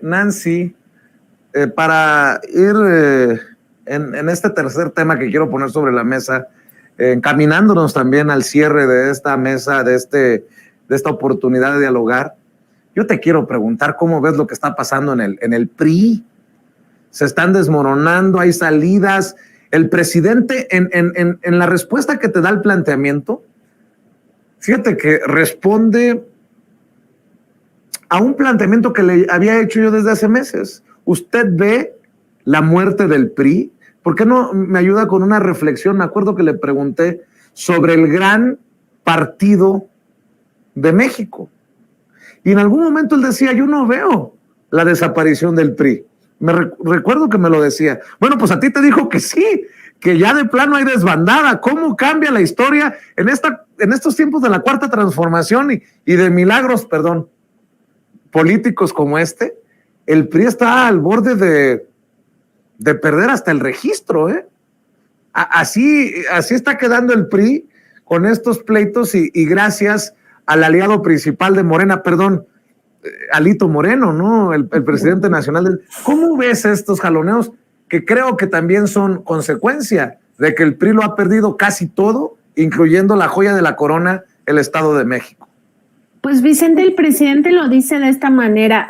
Nancy, para ir en este tercer tema que quiero poner sobre la mesa, encaminándonos también al cierre de esta mesa, de esta oportunidad de dialogar, yo te quiero preguntar cómo ves lo que está pasando en el PRI. Se están desmoronando, hay salidas. El presidente, en la respuesta que te da el planteamiento, fíjate que responde a un planteamiento que le había hecho yo desde hace meses. ¿Usted ve la muerte del PRI? ¿Por qué no me ayuda con una reflexión? Me acuerdo que le pregunté sobre el gran partido de México. Y en algún momento él decía, yo no veo la desaparición del PRI. Recuerdo que me lo decía. Bueno, pues a ti te dijo que sí, que ya de plano hay desbandada. ¿Cómo cambia la historia en estos tiempos de la cuarta transformación y de milagros, políticos como este? El PRI está al borde de perder hasta el registro, ¿eh? Así está quedando el PRI con estos pleitos y gracias al aliado principal de Morena, Alito Moreno, ¿no? El presidente nacional. ¿Cómo ves estos jaloneos que creo que también son consecuencia de que el PRI lo ha perdido casi todo, incluyendo la joya de la corona, el Estado de México? Pues Vicente, el presidente lo dice de esta manera,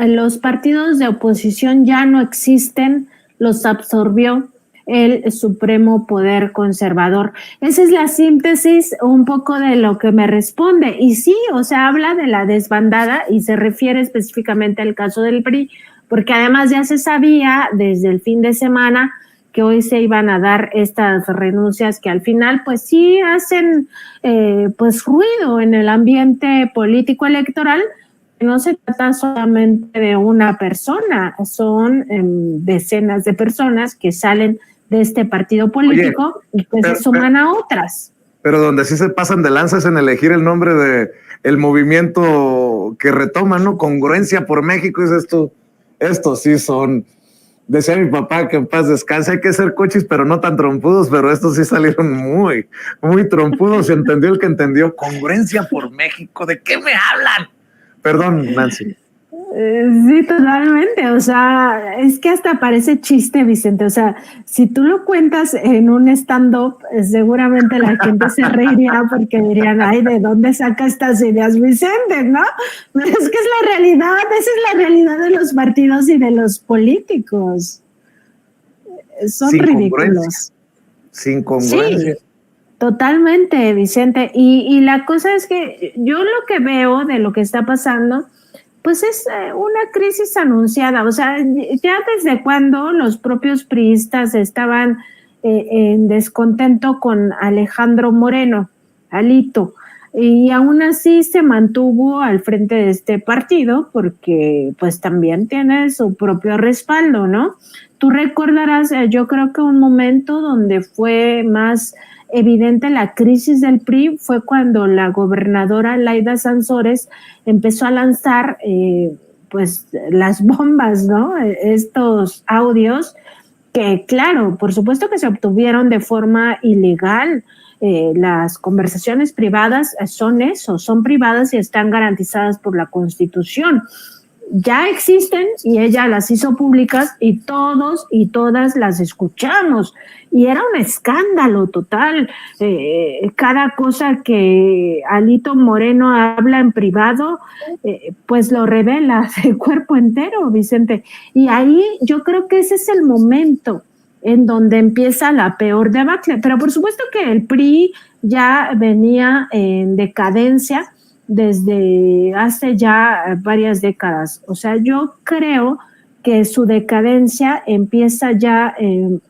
los partidos de oposición ya no existen, los absorbió el supremo poder conservador. Esa es la síntesis un poco de lo que me responde. Y sí, o sea, habla de la desbandada y se refiere específicamente al caso del PRI, porque además ya se sabía desde el fin de semana que hoy se iban a dar estas renuncias que al final pues sí hacen pues ruido en el ambiente político electoral. No se trata solamente de una persona, son decenas de personas que salen de este partido político. Oye, y pues se suman a otras. Pero donde sí se pasan de lanzas en elegir el nombre de el movimiento que retoman, ¿no? Congruencia por México, es esto sí son... Decía mi papá que en paz descanse, hay que ser cochis, pero no tan trompudos, pero estos sí salieron muy, muy trompudos. Entendió el que entendió. Congruencia por México, ¿de qué me hablan? Perdón, Nancy. Sí, totalmente. O sea, es que hasta parece chiste, Vicente. O sea, si tú lo cuentas en un stand-up, seguramente la gente se reiría porque dirían, ay, ¿de dónde saca estas ideas, Vicente? ¿No? Pero es que es la realidad, esa es la realidad de los partidos y de los políticos. Son sin ridículos. Sin congruencia. Sí, totalmente, Vicente. Y la cosa es que yo lo que veo de lo que está pasando, pues es una crisis anunciada. O sea, ya desde cuando los propios priistas estaban en descontento con Alejandro Moreno, Alito, y aún así se mantuvo al frente de este partido porque pues también tiene su propio respaldo, ¿no? Tú recordarás, yo creo que un momento donde fue más evidente la crisis del PRI fue cuando la gobernadora Laida Sansores empezó a lanzar pues las bombas, ¿no? Estos audios que, claro, por supuesto que se obtuvieron de forma ilegal. Las conversaciones privadas son eso, son privadas y están garantizadas por la Constitución. Ya existen y ella las hizo públicas y todos y todas las escuchamos y era un escándalo total. Cada cosa que Alito Moreno habla en privado pues lo revela de cuerpo entero, Vicente, y ahí yo creo que ese es el momento en donde empieza la peor debacle, pero por supuesto que el PRI ya venía en decadencia desde hace ya varias décadas. O sea, yo creo que su decadencia empieza ya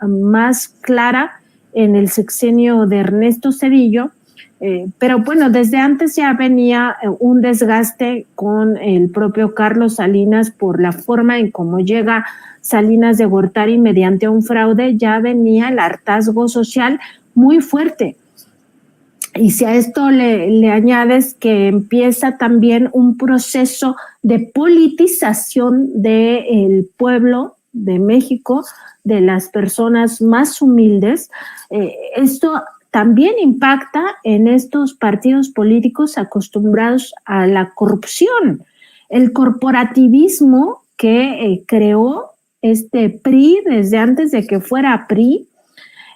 más clara en el sexenio de Ernesto Zedillo, pero bueno, desde antes ya venía un desgaste con el propio Carlos Salinas por la forma en cómo llega Salinas de Gortari mediante un fraude, ya venía el hartazgo social muy fuerte. Y si a esto le añades que empieza también un proceso de politización del pueblo de México, de las personas más humildes, esto también impacta en estos partidos políticos acostumbrados a la corrupción. El corporativismo que creó este PRI desde antes de que fuera PRI,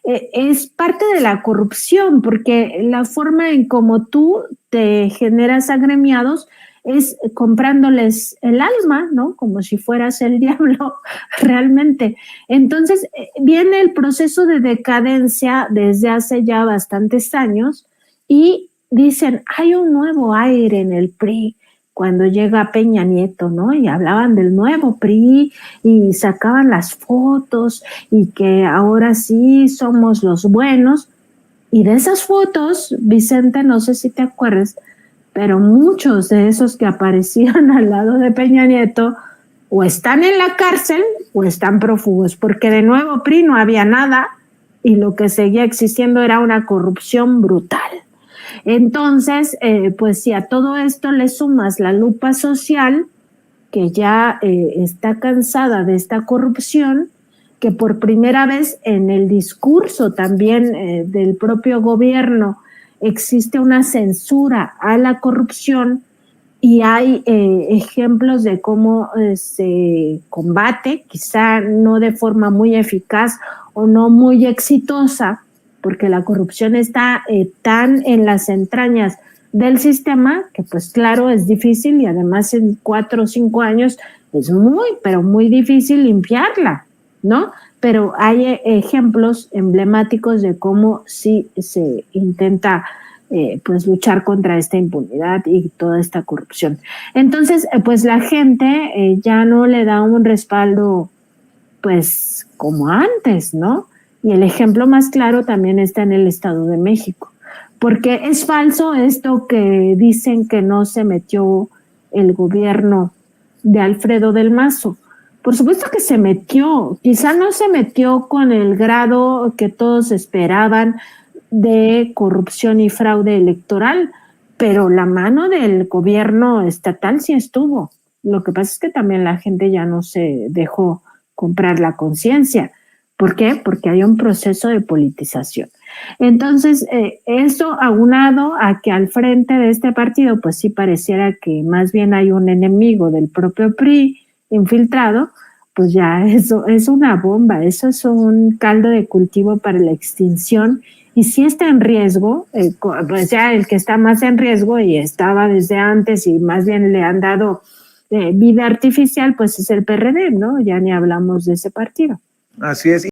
es parte de la corrupción, porque la forma en cómo tú te generas agremiados es comprándoles el alma, ¿no? Como si fueras el diablo realmente. Entonces, viene el proceso de decadencia desde hace ya bastantes años y dicen, hay un nuevo aire en el PRI, cuando llega Peña Nieto, ¿no? Y hablaban del nuevo PRI y sacaban las fotos y que ahora sí somos los buenos. Y de esas fotos, Vicente, no sé si te acuerdas, pero muchos de esos que aparecían al lado de Peña Nieto o están en la cárcel o están prófugos, porque de nuevo PRI no había nada y lo que seguía existiendo era una corrupción brutal. Entonces, pues si a todo esto le sumas la lupa social, que ya está cansada de esta corrupción, que por primera vez en el discurso también del propio gobierno existe una censura a la corrupción y hay ejemplos de cómo se combate, quizá no de forma muy eficaz o no muy exitosa, porque la corrupción está tan en las entrañas del sistema que pues claro es difícil y además en 4 o 5 años es muy, pero muy difícil limpiarla, ¿no? Pero hay ejemplos emblemáticos de cómo sí se intenta pues luchar contra esta impunidad y toda esta corrupción. Entonces, pues la gente ya no le da un respaldo pues como antes, ¿no? Y el ejemplo más claro también está en el Estado de México, porque es falso esto que dicen que no se metió el gobierno de Alfredo del Mazo. Por supuesto que se metió, quizá no se metió con el grado que todos esperaban de corrupción y fraude electoral, pero la mano del gobierno estatal sí estuvo. Lo que pasa es que también la gente ya no se dejó comprar la conciencia. ¿Por qué? Porque hay un proceso de politización. Entonces, eso aunado a que al frente de este partido, pues sí pareciera que más bien hay un enemigo del propio PRI infiltrado, pues ya eso es una bomba, eso es un caldo de cultivo para la extinción y si está en riesgo, pues ya el que está más en riesgo y estaba desde antes y más bien le han dado vida artificial, pues es el PRD, ¿no? Ya ni hablamos de ese partido. Así es.